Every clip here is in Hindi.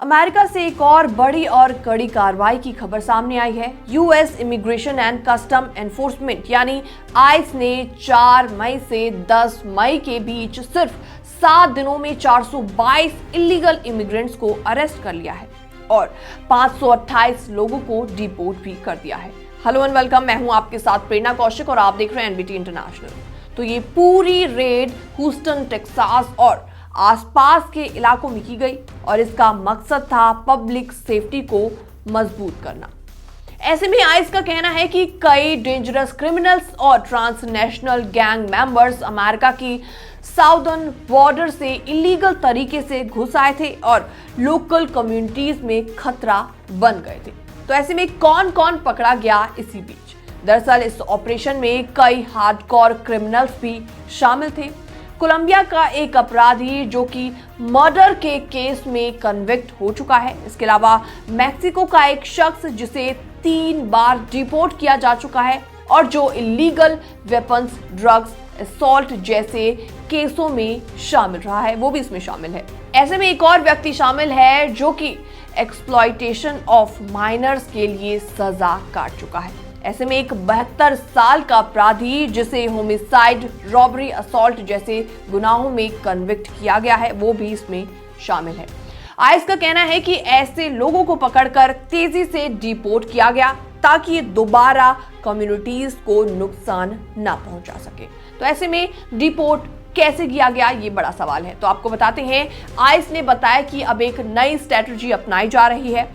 अमेरिका से एक और बड़ी और कड़ी कार्रवाई की खबर सामने आई है। US immigration and custom enforcement यानी आइस ने 4 मई से 10 मई के बीच सिर्फ 7 दिनों में 422 इलीगल इमिग्रेंट्स को अरेस्ट कर लिया है और 528 लोगों को डिपोर्ट भी कर दिया है। हेलो एंड वेलकम, मैं हूं आपके साथ प्रेरणा कौशिक और आप देख रहे हैं एनबीटी इंटरनेशनल। तो ये पूरी रेड ह्यूस्टन, टेक्सास और आसपास के इलाकों में की गई और इसका मकसद था पब्लिक सेफ्टी को मजबूत करना। ऐसे में आइस का कहना है कि कई डेंजरस क्रिमिनल्स और ट्रांसनेशनल गैंग मेंबर्स अमेरिका की साउदर्न बॉर्डर से इलीगल तरीके से घुस आए थे और लोकल कम्युनिटीज में खतरा बन गए थे। तो ऐसे में कौन कौन पकड़ा गया इसी बीच? दरअसल इस ऑपरेशन में कई हार्डकोर क्रिमिनल्स भी शामिल थे। कोलंबिया का एक अपराधी जो कि मर्डर के केस में कन्विक्ट हो चुका है। इसके अलावा मैक्सिको का एक शख्स जिसे 3 बार डिपोर्ट किया जा चुका है और जो इलीगल वेपन्स, ड्रग्स, असॉल्ट जैसे केसों में शामिल रहा है, वो भी इसमें शामिल है। ऐसे में एक और व्यक्ति शामिल है जो कि एक्सप्लॉयटेशन ऑफ माइनर्स के लिए सजा काट चुका है। ऐसे में एक 72 साल का अपराधी जिसे होमिसाइड, रॉबरी, असॉल्ट जैसे गुनाहों में कन्विक्ट किया गया है, वो भी इसमें शामिल है। आइस का कहना है कि ऐसे लोगों को पकड़कर तेजी से डिपोर्ट किया गया ताकि ये दोबारा कम्युनिटीज को नुकसान ना पहुंचा सके। तो ऐसे में डिपोर्ट कैसे किया गया, ये बड़ा सवाल है। तो आपको बताते हैं, आइस ने बताया कि अब एक नई स्ट्रेटजी अपनाई जा रही है।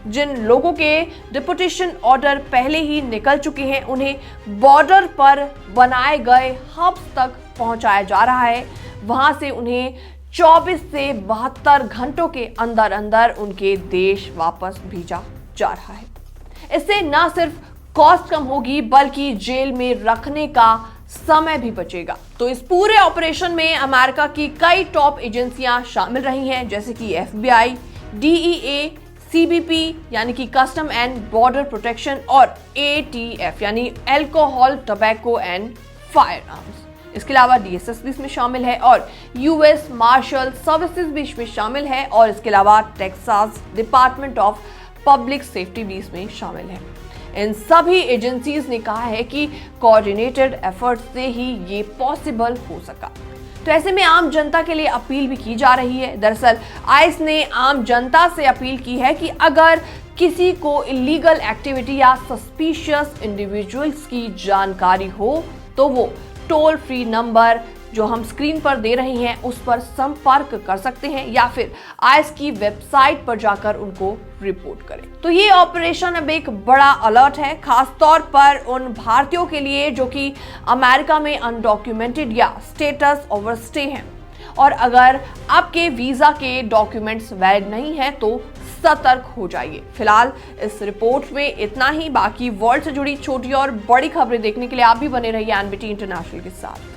जिन लोगों के डिपोर्टेशन ऑर्डर पहले ही निकल चुके हैं, उन्हें बॉर्डर पर बनाए गए हब्स तक पहुंचाया जा रहा है। वहां से उन्हें 24 से 72 घंटों के अंदर अंदर उनके देश वापस भेजा जा रहा है। इससे न सिर्फ कॉस्ट कम होगी बल्कि जेल में रखने का समय भी बचेगा। तो इस पूरे ऑपरेशन में अमेरिका की कई टॉप एजेंसियां शामिल रही हैं, जैसे कि FBI, DEA, CBP यानी कि कस्टम एंड बॉर्डर प्रोटेक्शन और ATF यानी alcohol, tobacco and fire arms. इसके अलावा DSS भी इसमें शामिल है और US मार्शल सर्विसेज भी इसमें शामिल है और इसके अलावा Texas department of public safety भी इसमें शामिल है। इन सभी एजेंसीज ने कहा है कि कोऑर्डिनेटेड एफर्ट से ही ये पॉसिबल हो सका। तो ऐसे में आम जनता के लिए अपील भी की जा रही है। दरअसल आइस ने आम जनता से अपील की है कि अगर किसी को इलीगल एक्टिविटी या सस्पिशियस इंडिविजुअल्स की जानकारी हो तो वो टोल फ्री नंबर जो हम स्क्रीन पर दे रहे हैं उस पर संपर्क कर सकते हैं या फिर आइस की वेबसाइट पर जाकर उनको रिपोर्ट करें। तो ये ऑपरेशन अब एक बड़ा अलर्ट है, खास तौर पर उन भारतीयों के लिए जो कि अमेरिका में अनडॉक्यूमेंटेड या स्टेटस ओवरस्टे हैं। और अगर आपके वीजा के डॉक्यूमेंट्स वैलिड नहीं है तो सतर्क हो जाइए। फिलहाल इस रिपोर्ट में इतना ही। बाकी वर्ल्ड से जुड़ी छोटी और बड़ी खबरें देखने के लिए आप भी बने रहिए एनबीटी इंटरनेशनल के साथ।